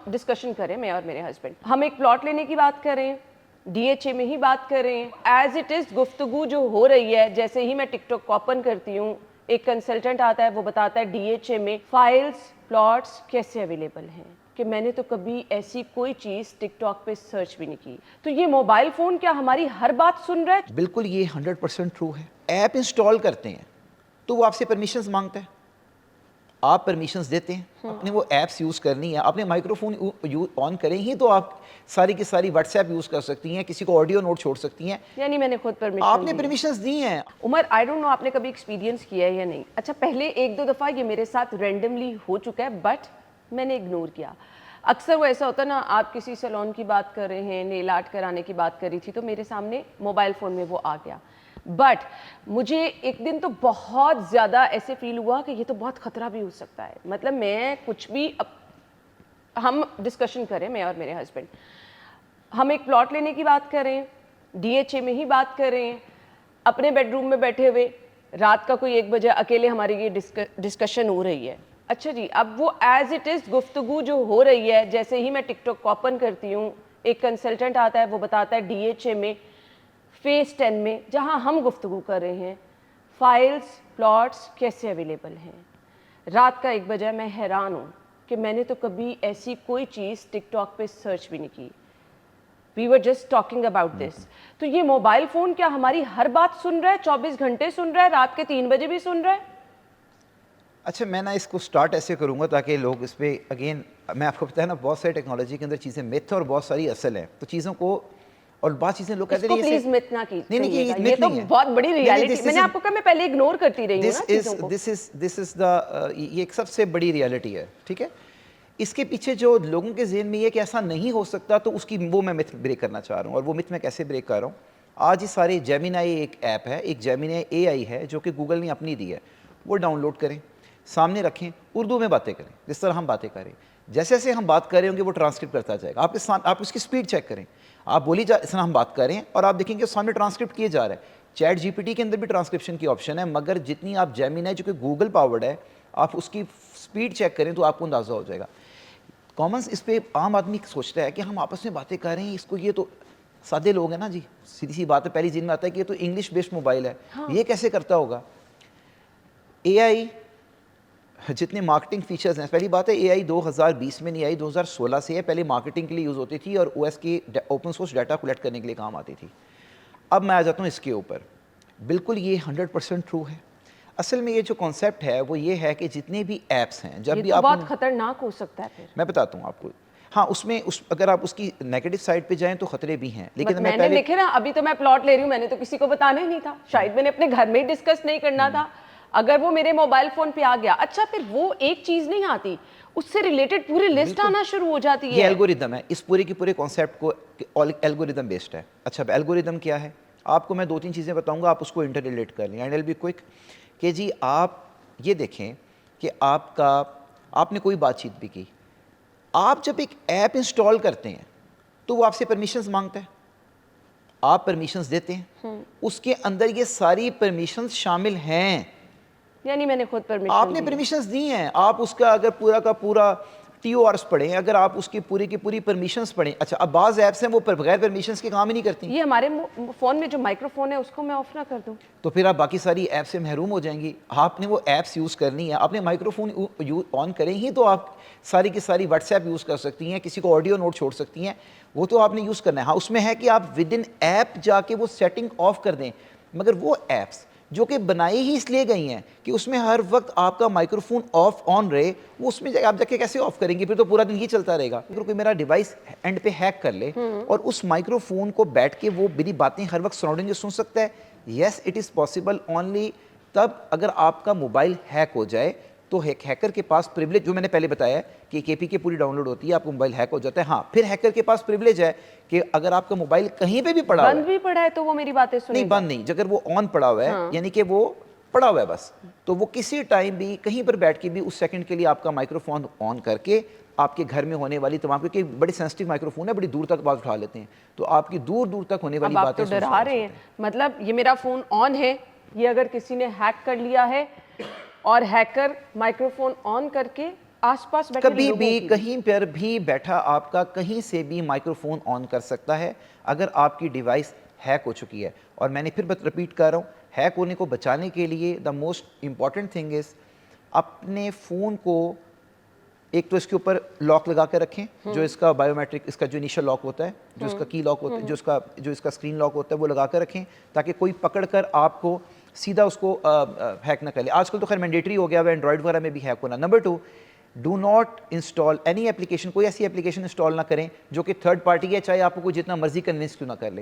Discussion करें, मैं और मेरे हस्बैंड, हम एक प्लॉट लेने की बात करें, DHA में ही बात करें, एज इट इज़ गुफ्तगू जो हो रही है, जैसे ही मैं टिकटॉक को ओपन करती हूँ, एक कंसल्टेंट आता है, वो बताता है DHA में फाइल्स प्लॉट्स कैसे अवेलेबल हैं, कि मैंने तो कभी ऐसी कोई चीज़ टिकटॉक पे सर्च भी नहीं की। तो ये मोबाइल फ़ोन क्या हमारी हर बात सुन रहा है? बिल्कुल ये 100% ट्रू है। ऐप इंस्टॉल करते हैं तो वो आपसे परमिशंस मांगता है, आप परमिशंस देते हैं, अपने वो ऐप्स यूज़ करनी है, आपने माइक्रोफोन ऑन करें ही तो आप सारी की सारी व्हाट्सएप यूज़ कर सकती हैं, किसी को ऑडियो नोट छोड़ सकती हैं, यानी मैंने खुद आपने परमिशंस दी हैं। उमर, आई डोंट नो आपने कभी एक्सपीरियंस किया है या नहीं। अच्छा, पहले एक दो दफ़ा ये मेरे साथ रैंडमली हो चुका है, बट मैंने इग्नोर किया। अक्सर वो ऐसा होता है ना, आप किसी सैलून की बात कर रहे हैं, नेल आर्ट कराने की बात कर रही थी, तो मेरे सामने मोबाइल फ़ोन में वो आ गया। बट मुझे एक दिन तो बहुत ज़्यादा ऐसे फील हुआ कि ये तो बहुत ख़तरा भी हो सकता है। मतलब मैं कुछ भी हम डिस्कशन करें, मैं और मेरे हस्बैंड, हम एक प्लॉट लेने की बात करें, DHA में ही बात करें, अपने बेडरूम में बैठे हुए रात का कोई 1 बजे अकेले हमारी ये डिस्कशन हो रही है। अच्छा जी, अब वो एज इट इज़ गुफ्तगू जो हो रही है, जैसे ही मैं टिकटॉक को ओपन करती हूँ, एक कंसल्टेंट आता है, वो बताता है DHA में फेज़ 10 में, जहाँ हम गुफ्तगू कर रहे हैं, फाइल्स प्लॉट्स कैसे अवेलेबल हैं। रात का 1 बजे मैं हैरान हूँ कि मैंने तो कभी ऐसी कोई चीज़ टिकटॉक पे सर्च भी नहीं की। We were just talking about this. तो ये मोबाइल फ़ोन क्या हमारी हर बात सुन रहा है, 24 घंटे सुन रहा है, रात के 3 बजे भी सुन रहा है? अच्छा, मैं ना इसको स्टार्ट ऐसे करूँगा ताकि लोग इस पे अगेन, मैं आपको पता है ना, बहुत सारी टेक्नोलॉजी के अंदर चीज़ें मिथ और बहुत सारी असल हैं, तो चीज़ों को और बात चीज़ें लोग कहते हैं इसको प्लीज मिथ ना नहीं नहीं, कहिएगा, ये ये मिथ तो नहीं है, बहुत बड़ी रियलिटी। मैंने आपको कहा मैं पहले इग्नोर करती रही हूँ ना चीज़ों को। दिस इज द ये एक सबसे बड़ी रियलिटी है, ठीक है। इसके पीछे जो लोगों के ज़हन में ये कि ऐसा नहीं हो सकता, तो उसकी वो मैं मिथ ब्रेक करना चाह रहा हूँ। और वो मिथ मैं कैसे ब्रेक कर रहा हूँ, आज ये सारे जेमिनाई एक ऐप है, एक जेमिनाई AI है जो कि गूगल ने अपनी दी है, वो डाउनलोड करें, सामने रखें, उर्दू में बातें करें, जिस तरह हम बातें करें, जैसे जैसे हम बात कर रहे होंगे वो ट्रांसक्रिप्ट करता जाएगा आपके सामने। आप उसकी स्पीड चेक करें, आप बोली जा इस तरह हम बात कर रहे हैं और आप देखेंगे सामने ट्रांसक्रिप्ट किए जा रहा है। चैट GPT के अंदर भी ट्रांसक्रिप्शन की ऑप्शन है, मगर जितनी आप जेमिनाई जो कि गूगल पावर्ड है, आप उसकी स्पीड चेक करें तो आपको अंदाज़ा हो जाएगा। कॉमन्स इस पे आम आदमी सोचता है कि हम आपस में बातें कर रहे हैं, इसको ये तो सादे लोग हैं ना जी, सीधी सी बात है, पहली जिन में आता है कि ये तो इंग्लिश बेस्ड मोबाइल है, हाँ। ये कैसे करता होगा। AI जितने मार्केटिंग फीचर्स हैं, पहली बात है AI 2020 में नहीं आई, 2016 से है। पहले मार्केटिंग के लिए यूज़ होती थी और OS की ओपन सोर्स डाटा कलेक्ट करने के लिए काम आती थी। अब मैं आ जाता हूँ इसके ऊपर, बिल्कुल ये 100% ट्रू है। असल में ये जो कॉन्सेप्ट है वो ये है कि जितने भी ऐप्स हैं, जब भी तो आप बहुत खतरनाक हो सकता है फिर। मैं बताता हूँ आपको, हाँ, उसमें अगर आप उसकी नेगेटिव साइड पे जाएं तो खतरे भी हैं, लेकिन मैंने पहले देखे ना, अभी तो मैं प्लॉट ले रही हूँ, मैंने तो किसी को बताना ही नहीं था, शायद मैंने अपने घर में ही डिस्कस नहीं करना था, अगर वो मेरे मोबाइल फोन पे आ गया। अच्छा, फिर वो एक चीज नहीं आती, उससे रिलेटेड पूरी लिस्ट आना शुरू हो जाती है। ये एल्गोरिदम है, इस पूरे के पूरे कॉन्सेप्ट को एल्गोरिदम बेस्ड है। अच्छा, एल्गोरिदम क्या है, आपको मैं 2-3 चीज़ें बताऊंगा, आप उसको इंटर रिलेट कर लें, एंड विल बी क्विक। कि जी आप ये देखें कि आपने कोई बातचीत भी की, आप जब एक ऐप इंस्टॉल करते हैं तो वो आपसे परमिशंस मांगता है, आप परमिशंस देते हैं, उसके अंदर ये सारी परमिशंस शामिल हैं, यानी मैंने खुद आपने परमिशंस दी हैं। आप उसका अगर पूरा का पूरा TORs पढ़ें, अगर आप उसकी पूरी की पूरी परमिशंस पढ़ें। अच्छा, अब बाज़ ऐप्स हैं वो बगैर परमिशंस के काम ही नहीं करती। ये हमारे फ़ोन में जो माइक्रोफोन है उसको मैं ऑफ ना कर दूं तो फिर आप बाकी सारी ऐप से महरूम हो जाएंगी। आपने वो ऐप्स यूज़ करनी है, आपने माइक्रोफोन ऑन करें ही तो आप सारी की सारी व्हाट्सएप यूज़ कर सकती हैं, किसी को ऑडियो नोट छोड़ सकती हैं, वो तो आपने यूज़ करना है। हाँ, उसमें है कि आप विद इन ऐप जाके वो सेटिंग ऑफ कर दें, मगर वो ऐप्स जो कि बनाई ही इसलिए गई हैं कि उसमें हर वक्त आपका माइक्रोफोन ऑफ ऑन रहे, वो उसमें आप जाके कैसे ऑफ करेंगे, फिर तो पूरा दिन ये चलता रहेगा। अगर कोई मेरा डिवाइस एंड पे हैक कर ले और उस माइक्रोफोन को बैठ के वो मेरी बातें हर वक्त सराउंडिंग सुन सकता है, yes it is possible only तब अगर आपका मोबाइल हैक हो जाए। तो हैकर के पास प्रिविलेज, जो मैंने पहले बताया कि KPK पूरी डाउनलोड होती है, आपका मोबाइल हैक हो जाता है। हाँ, फिर हैकर के पास प्रिविलेज है कि अगर आपका मोबाइल कहीं पे भी पड़ा हुआ है, बंद भी पड़ा है तो वो मेरी बातें सुनेगा। नहीं, बंद नहीं, अगर वो ऑन पड़ा हुआ है, हाँ। यानी कि वो पड़ा हुआ है बस, तो वो किसी टाइम भी कहीं पर बैठ के भी उस सेकंड के लिए आपका माइक्रोफोन ऑन करके आपके घर में होने वाली तमाम, क्योंकि बड़ी सेंसिटिव माइक्रोफोन है, बड़ी दूर तक बात उठा लेते हैं, तो आपकी दूर दूर तक होने वाली अब आप बातें तो डरा रहे हैं। मतलब ये मेरा फ़ोन ऑन है, ये अगर किसी ने हैक कर लिया है और हैकर माइक्रोफोन ऑन करके آس پاس بیٹھے کبھی لوگوں بھی کی کہیں پر بھی بیٹھا آپ کا کہیں سے بھی مائکرو فون آن کر سکتا ہے اگر آپ کی ڈیوائس ہیک ہو چکی ہے. اور میں نے پھر رپیٹ کر رہا ہوں, ہیک ہونے کو بچانے کے لیے the most important thing is اپنے فون کو ایک تو اس کے اوپر لاک لگا کے رکھیں, جو اس کا بایو میٹرک, اس کا جو انیشل لاک ہوتا ہے, جو اس کا کی لاک ہوتا ہے, جو اس کا اسکرین لاک ہوتا ہے, وہ لگا کے رکھیں تاکہ کوئی پکڑ کر آپ کو سیدھا اس کو ہیک نہ کر لے. آج کل تو خیر مینڈیٹری ہو گیا ہے اینڈرائڈ وغیرہ میں بھی ہیک ہونا. Number 2, do not install any application, کوئی ایسی اپلیکیشن انسٹال نہ کریں جو کہ تھرڈ پارٹی ہے, چاہے آپ کو کوئی جتنا مرضی کنونس کیوں نہ کر لے.